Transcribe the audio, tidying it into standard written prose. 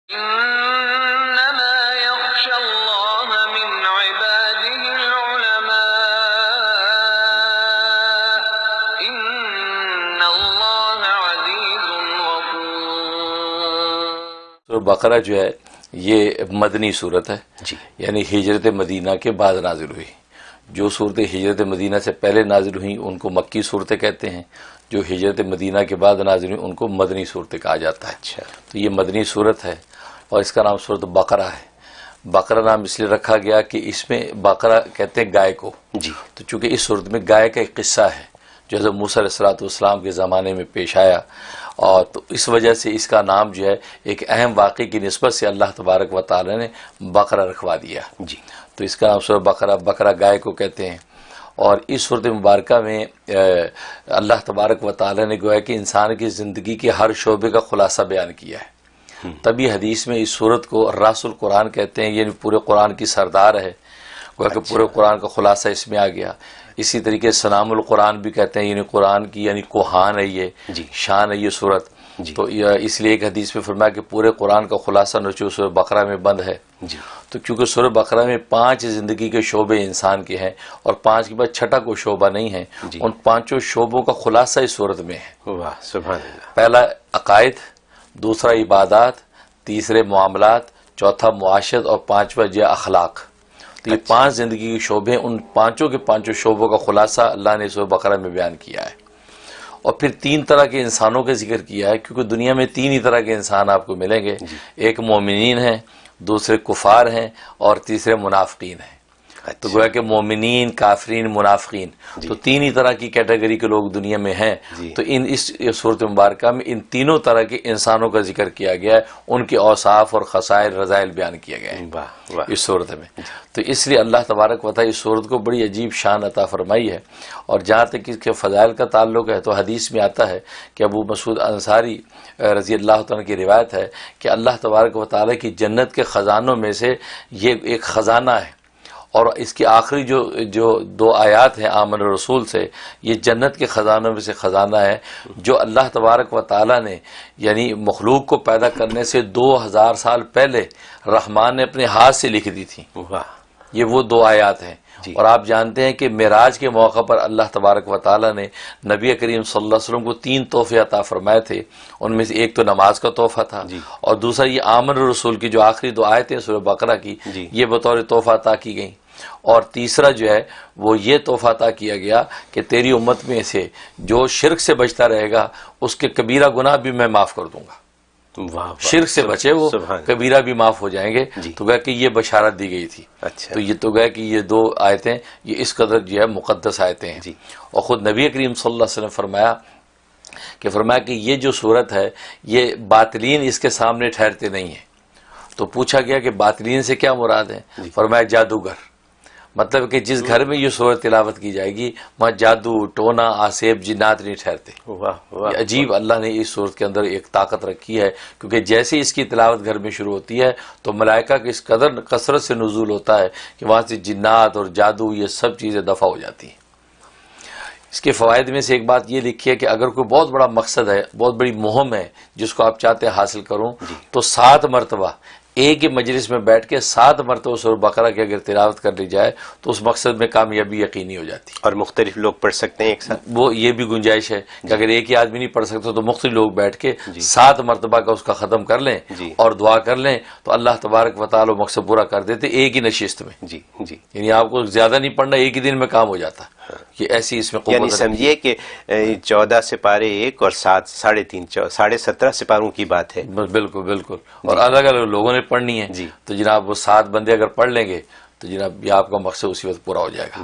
إنما يخشى الله من عباده العلماء إن الله عزيز غفور۔ سورہ بقرہ جو ہے یہ مدنی صورت ہے جی، یعنی ہجرت مدینہ کے بعد نازل ہوئی۔ جو صورتیں ہجرت مدینہ سے پہلے نازل ہوئیں ان کو مکی صورتیں کہتے ہیں، جو ہجرت مدینہ کے بعد نازل ہوئی ان کو مدنی صورتیں کہا جاتا ہے۔ اچھا، تو یہ مدنی صورت ہے اور اس کا نام صورت بقرہ ہے۔ بقرہ نام اس لیے رکھا گیا کہ اس میں بقرہ کہتے ہیں گائے کو، جی، تو چونکہ اس صورت میں گائے کا ایک قصہ ہے جو حضرت موسیٰ علیہ السلام کے زمانے میں پیش آیا، اور تو اس وجہ سے اس کا نام جو ہے ایک اہم واقعے کی نسبت سے اللہ تبارک و تعالی نے بقرہ رکھوا دیا۔ جی، تو اس کا نام سورہ بقرہ گائے کو کہتے ہیں۔ اور اس صورت مبارکہ میں اللہ تبارک و تعالی نے گویا کہ انسان کی زندگی کے ہر شعبے کا خلاصہ بیان کیا ہے۔ تبھی حدیث میں اس صورت کو راس القرآن کہتے ہیں، یعنی پورے قرآن کی سردار ہے، گویا کہ پورے قرآن کا خلاصہ اس میں آ گیا۔ اسی طریقے سنام القرآن بھی کہتے ہیں، یعنی قرآن کی یعنی کوہان ہے یہ، جی، شان ہے یہ صورت۔ جی، تو اس لیے ایک حدیث میں فرمایا کہ پورے قرآن کا خلاصہ نچو سورہ بقرہ میں بند ہے۔ جی، تو کیونکہ سورہ بقرہ میں 5 زندگی کے شعبے انسان کے ہیں اور 5 کے بعد چھٹا کوئی شعبہ نہیں ہے، جی، ان 5 شعبوں کا خلاصہ اس صورت میں ہے۔ واہ سبحان اللہ۔ پہلا عقائد، دوسرا عبادات، تیسرے معاملات، چوتھا معاشرت اور 5واں جو اخلاق۔ تو یہ 5 زندگی کے شعبے ہیں، ان 5 کے 5 شعبوں کا خلاصہ اللہ نے سورہ بقرہ میں بیان کیا ہے۔ اور پھر 3 طرح کے انسانوں کا ذکر کیا ہے، کیونکہ دنیا میں 3 ہی طرح کے انسان آپ کو ملیں گے، ایک مومنین ہیں، دوسرے کفار ہیں اور تیسرے منافقین ہیں۔ تو گویا کہ مومنین، کافرین، منافقین، تو 3 ہی طرح کی کیٹیگری کے لوگ دنیا میں ہیں۔ تو اس صورت مبارکہ میں ان تینوں طرح کے انسانوں کا ذکر کیا گیا ہے، ان کے اوصاف اور خصائل رذائل بیان کیے گئے ہیں اس صورت میں۔ تو اس لیے اللہ تبارک و تعالی اس صورت کو بڑی عجیب شان عطا فرمائی ہے۔ اور جہاں تک اس کے فضائل کا تعلق ہے تو حدیث میں آتا ہے کہ ابو مسعود انصاری رضی اللہ تعالیٰ کی روایت ہے کہ اللہ تبارک و تعالی کی جنت کے خزانوں میں سے یہ ایک خزانہ ہے، اور اس کی آخری جو 2 آیات ہیں آمن الرسول سے، یہ جنت کے خزانوں میں سے خزانہ ہے جو اللہ تبارک و تعالی نے یعنی مخلوق کو پیدا کرنے سے 2000 سال پہلے رحمان نے اپنے ہاتھ سے لکھ دی تھی۔ یہ وہ 2 آیات ہیں۔ اور آپ جانتے ہیں کہ معراج کے موقع پر اللہ تبارک و تعالی نے نبی کریم صلی اللہ علیہ وسلم کو 3 تحفے عطا فرمائے تھے، ان میں سے ایک تو نماز کا تحفہ تھا، اور دوسرا یہ آمن الرسول کی جو آخری 2 آیتیں سورہ بقرہ کی یہ بطور تحفہ عطا کی گئیں، اور تیسرا جو ہے وہ یہ تحفہ عطا کیا گیا کہ تیری امت میں سے جو شرک سے بچتا رہے گا اس کے کبیرہ گناہ بھی میں معاف کر دوں گا۔ شرک سے بچے وہ کبیرہ بھی معاف ہو جائیں گے۔ تو گویا کہ یہ بشارت دی گئی تھی۔ تو یہ تو گویا کہ یہ 2 آیتیں یہ اس قدر جو ہے مقدس آیتیں ہیں۔ اور خود نبی کریم صلی اللہ علیہ وسلم فرمایا کہ یہ جو صورت ہے یہ باطلین اس کے سامنے ٹھہرتے نہیں ہیں۔ تو پوچھا گیا کہ باطلین سے کیا مراد ہے؟ فرمایا جادوگر، مطلب کہ جس گھر میں یہ سورت تلاوت کی جائے گی وہاں جادو، ٹونا، آسیب، جنات نہیں ٹھہرتے۔ یہ عجیب اللہ نے اس سورت کے اندر ایک طاقت رکھی ہے، کیونکہ جیسے اس کی تلاوت گھر میں شروع ہوتی ہے تو ملائکہ کی اس قدر کثرت سے نزول ہوتا ہے کہ وہاں سے جنات اور جادو یہ سب چیزیں دفع ہو جاتی ہیں۔ اس کے فوائد میں سے ایک بات یہ لکھی ہے کہ اگر کوئی بہت بڑا مقصد ہے، بہت بڑی مہم ہے جس کو آپ چاہتے ہیں حاصل کروں، تو 7 مرتبہ ایک ہی مجلس میں بیٹھ کے 7 مرتبہ سورہ بقرہ کی اگر تلاوت کر لی جائے تو اس مقصد میں کامیابی یقینی ہو جاتی ہے۔ اور مختلف لوگ پڑھ سکتے ہیں ایک ساتھ؟ وہ یہ بھی گنجائش ہے کہ اگر ایک ہی آدمی نہیں پڑھ سکتا تو مختلف لوگ بیٹھ کے 7 مرتبہ کا اس کا ختم کر لیں اور دعا کر لیں تو اللہ تبارک و تعالی مقصد پورا کر دیتے ایک ہی نشست میں۔ یعنی آپ کو زیادہ نہیں پڑھنا، ایک ہی دن میں کام ہو جاتا۔ یہ ایسی اس میں یعنی سمجھیے کہ 14 سپارے ایک اور 7 3.5 17.5 سپاروں کی بات ہے۔ بالکل بالکل، اور الگ الگ لوگوں نے پڑھنی ہے۔ تو جناب وہ 7 بندے اگر پڑھ لیں گے تو جناب یہ آپ کا مقصد اسی وقت پورا ہو جائے گا۔